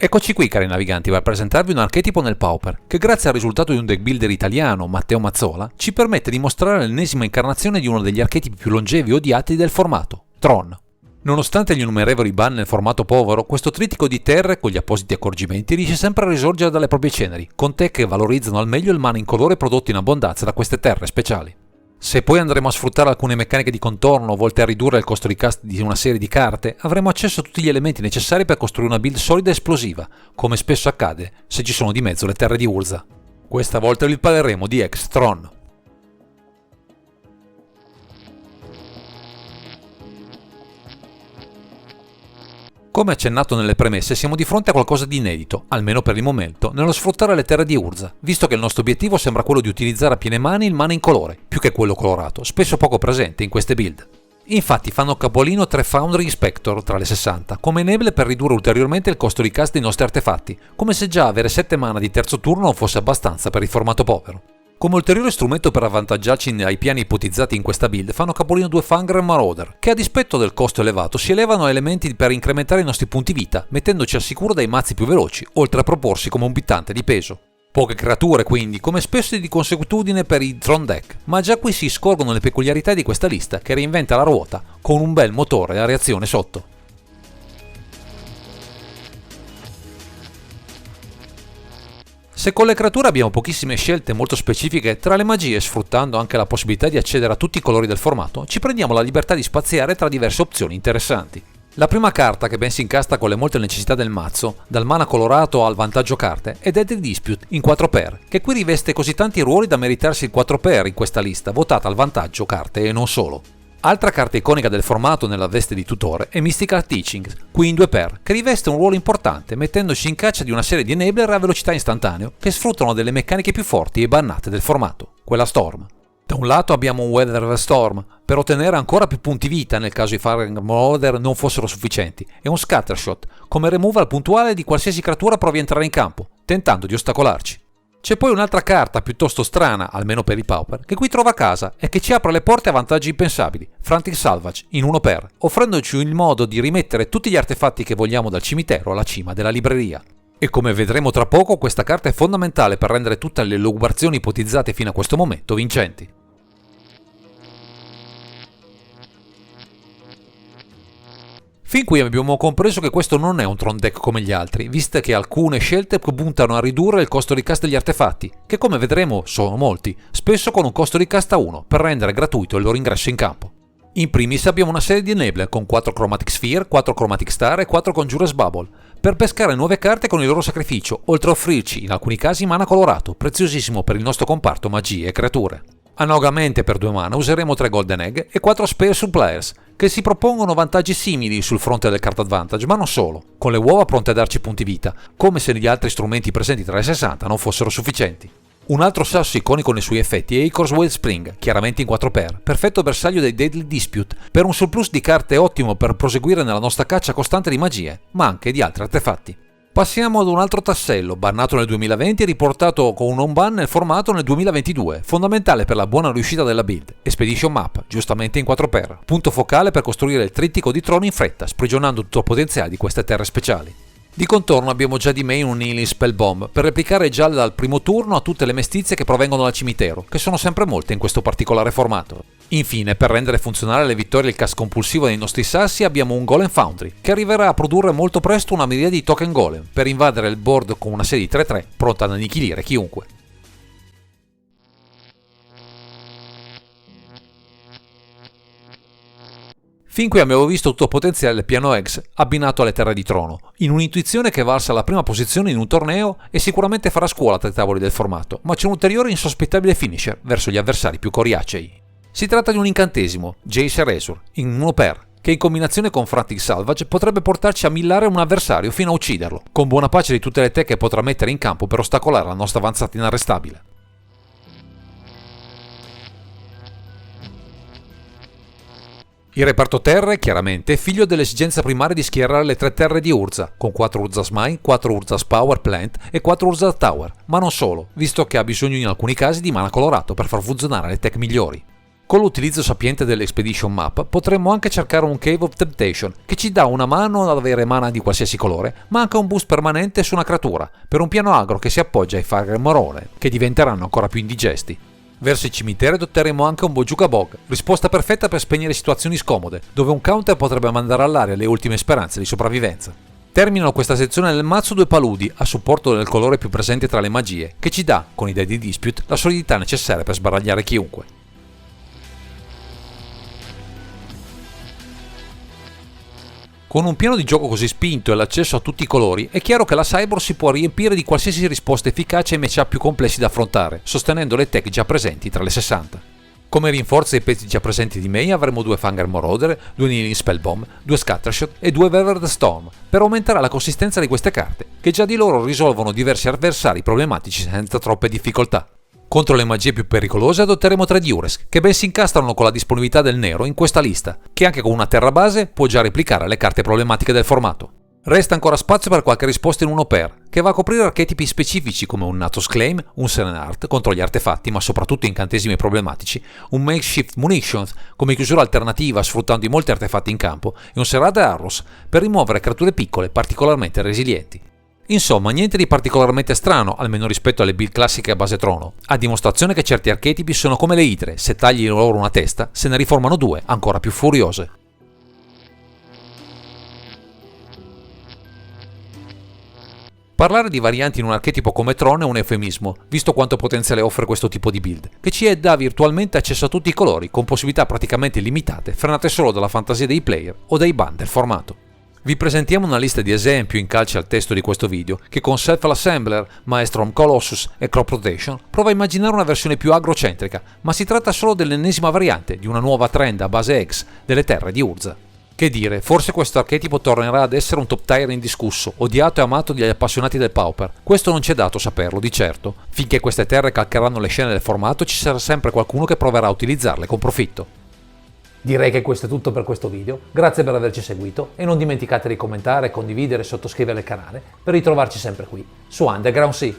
Eccoci qui cari naviganti per presentarvi un archetipo nel Pauper che grazie al risultato di un deck builder italiano, Matteo Mazzola, ci permette di mostrare l'ennesima incarnazione di uno degli archetipi più longevi e odiati del formato, Tron. Nonostante gli innumerevoli ban nel formato povero, questo trittico di terre con gli appositi accorgimenti riesce sempre a risorgere dalle proprie ceneri, con tech che valorizzano al meglio il mana incolore prodotto in abbondanza da queste terre speciali. Se poi andremo a sfruttare alcune meccaniche di contorno volte a ridurre il costo di cast di una serie di carte, avremo accesso a tutti gli elementi necessari per costruire una build solida e esplosiva, come spesso accade se ci sono di mezzo le terre di Urza. Questa volta vi parleremo di Tron. Come accennato nelle premesse, siamo di fronte a qualcosa di inedito, almeno per il momento, nello sfruttare le terre di Urza, visto che il nostro obiettivo sembra quello di utilizzare a piene mani il mana incolore, più che quello colorato, spesso poco presente in queste build. Infatti fanno capolino 3 Foundry Spector tra le 60, come enable per ridurre ulteriormente il costo di cast dei nostri artefatti, come se già avere 7 mana di terzo turno non fosse abbastanza per il formato povero. Come ulteriore strumento per avvantaggiarci ai piani ipotizzati in questa build fanno capolino 2 Fangren Marauder, che a dispetto del costo elevato si elevano a elementi per incrementare i nostri punti vita, mettendoci al sicuro dai mazzi più veloci, oltre a proporsi come un bittante di peso. Poche creature quindi, come spesso di consuetudine per i Tron deck, ma già qui si scorgono le peculiarità di questa lista che reinventa la ruota con un bel motore a reazione sotto. Se con le creature abbiamo pochissime scelte molto specifiche tra le magie, sfruttando anche la possibilità di accedere a tutti i colori del formato, ci prendiamo la libertà di spaziare tra diverse opzioni interessanti. La prima carta che ben si incasta con le molte necessità del mazzo, dal mana colorato al vantaggio carte, è Deadly Dispute in 4x, che qui riveste così tanti ruoli da meritarsi il 4x in questa lista, votata al vantaggio carte e non solo. Altra carta iconica del formato nella veste di tutore è Mystical Teachings, qui in 2x, che riveste un ruolo importante mettendoci in caccia di una serie di enabler a velocità istantaneo che sfruttano delle meccaniche più forti e bannate del formato, quella Storm. Da un lato abbiamo un Weather Storm, per ottenere ancora più punti vita nel caso i Fangren Marauder non fossero sufficienti, e un Scattershot, come removal puntuale di qualsiasi creatura provi a entrare in campo, tentando di ostacolarci. C'è poi un'altra carta piuttosto strana, almeno per i Pauper, che qui trova casa e che ci apre le porte a vantaggi impensabili, Frantic Salvage in 1x, offrendoci il modo di rimettere tutti gli artefatti che vogliamo dal cimitero alla cima della libreria. E come vedremo tra poco, questa carta è fondamentale per rendere tutte le lucubrazioni ipotizzate fino a questo momento vincenti. Fin qui abbiamo compreso che questo non è un Tron deck come gli altri, visto che alcune scelte puntano a ridurre il costo di cast degli artefatti, che come vedremo sono molti, spesso con un costo di cast a 1, per rendere gratuito il loro ingresso in campo. In primis abbiamo una serie di enabler con 4 Chromatic Sphere, 4 Chromatic Star e 4 Conjurer's Bubble, per pescare nuove carte con il loro sacrificio, oltre a offrirci in alcuni casi mana colorato, preziosissimo per il nostro comparto magie e creature. Analogamente per 2 mana useremo 3 Golden Egg e 4 Spare Suppliers, che si propongono vantaggi simili sul fronte del card advantage, ma non solo, con le uova pronte a darci punti vita, come se gli altri strumenti presenti tra le 60 non fossero sufficienti. Un altro sasso iconico nei suoi effetti è Ichor's Wellspring, chiaramente in 4x, perfetto bersaglio dei Deadly Dispute, per un surplus di carte ottimo per proseguire nella nostra caccia costante di magie, ma anche di altri artefatti. Passiamo ad un altro tassello, bannato nel 2020 e riportato con un on-ban nel formato nel 2022, fondamentale per la buona riuscita della build, Expedition Map, giustamente in 4x, punto focale per costruire il trittico di Tron in fretta, sprigionando tutto il potenziale di queste terre speciali. Di contorno abbiamo già di main un Healing Spell Bomb, per replicare già dal primo turno a tutte le mestizie che provengono dal cimitero, che sono sempre molte in questo particolare formato. Infine, per rendere funzionale le vittorie e il cast compulsivo dei nostri sassi, abbiamo un Golem Foundry, che arriverà a produrre molto presto una miriade di token golem, per invadere il board con una serie di 3-3, pronta ad annichilire chiunque. Fin qui abbiamo visto tutto il potenziale del piano Eggs abbinato alle terre di trono, in un'intuizione che valsa la prima posizione in un torneo e sicuramente farà scuola tra i tavoli del formato, ma c'è un ulteriore insospettabile finisher verso gli avversari più coriacei. Si tratta di un incantesimo, Jace Erasure, in 1x, che in combinazione con Frantic Salvage potrebbe portarci a millare un avversario fino a ucciderlo, con buona pace di tutte le tech che potrà mettere in campo per ostacolare la nostra avanzata inarrestabile. Il reparto terre, chiaramente, è figlio dell'esigenza primaria di schierare le 3 terre di Urza, con 4 Urza's Mine, 4 Urza's Power Plant e 4 Urza's Tower, ma non solo, visto che ha bisogno in alcuni casi di mana colorato per far funzionare le tech migliori. Con l'utilizzo sapiente dell'Expedition Map potremmo anche cercare un Cave of Temptation che ci dà una mano ad avere mana di qualsiasi colore, ma anche un boost permanente su una creatura, per un piano agro che si appoggia ai Fire Morone, che diventeranno ancora più indigesti. Verso il cimitero adotteremo anche un Bojuka Bog, risposta perfetta per spegnere situazioni scomode, dove un counter potrebbe mandare all'aria le ultime speranze di sopravvivenza. Terminano questa sezione del mazzo due paludi a supporto del colore più presente tra le magie, che ci dà, con i dei di Dispute, la solidità necessaria per sbaragliare chiunque. Con un piano di gioco così spinto e l'accesso a tutti i colori, è chiaro che la Cyborg si può riempire di qualsiasi risposta efficace ai matchup più complessi da affrontare, sostenendo le tech già presenti tra le 60. Come rinforzi ai pezzi già presenti di Mei avremo 2 Fanger Marauder, 2 Kneeling Spellbomb, 2 Scattershot e 2 Weathered Storm, per aumentare la consistenza di queste carte, che già di loro risolvono diversi avversari problematici senza troppe difficoltà. Contro le magie più pericolose adotteremo 3 Diures, che ben si incastrano con la disponibilità del nero in questa lista, che anche con una terra base può già replicare le carte problematiche del formato. Resta ancora spazio per qualche risposta in 1x, che va a coprire archetipi specifici come un Natos Claim, un Seren Art contro gli artefatti ma soprattutto incantesimi problematici, un Makeshift Munitions come chiusura alternativa sfruttando i molti artefatti in campo e un Serrate Arrows per rimuovere creature piccole particolarmente resilienti. Insomma, niente di particolarmente strano, almeno rispetto alle build classiche a base trono, a dimostrazione che certi archetipi sono come le idre, se tagli loro una testa, se ne riformano 2 ancora più furiose. Parlare di varianti in un archetipo come Tron è un eufemismo, visto quanto potenziale offre questo tipo di build, che ci dà virtualmente accesso a tutti i colori, con possibilità praticamente illimitate, frenate solo dalla fantasia dei player o dai ban del formato. Vi presentiamo una lista di esempi in calce al testo di questo video che con Self-Assembler, Maelstrom Colossus e Crop Rotation prova a immaginare una versione più agrocentrica, ma si tratta solo dell'ennesima variante di una nuova trend a base X delle terre di Urza. Che dire, forse questo archetipo tornerà ad essere un top tier indiscusso, odiato e amato dagli appassionati del Pauper. Questo non ci è dato saperlo, di certo. Finché queste terre calcheranno le scene del formato ci sarà sempre qualcuno che proverà a utilizzarle con profitto. Direi che questo è tutto per questo video, grazie per averci seguito e non dimenticate di commentare, condividere e sottoscrivere il canale per ritrovarci sempre qui su Underground Sea.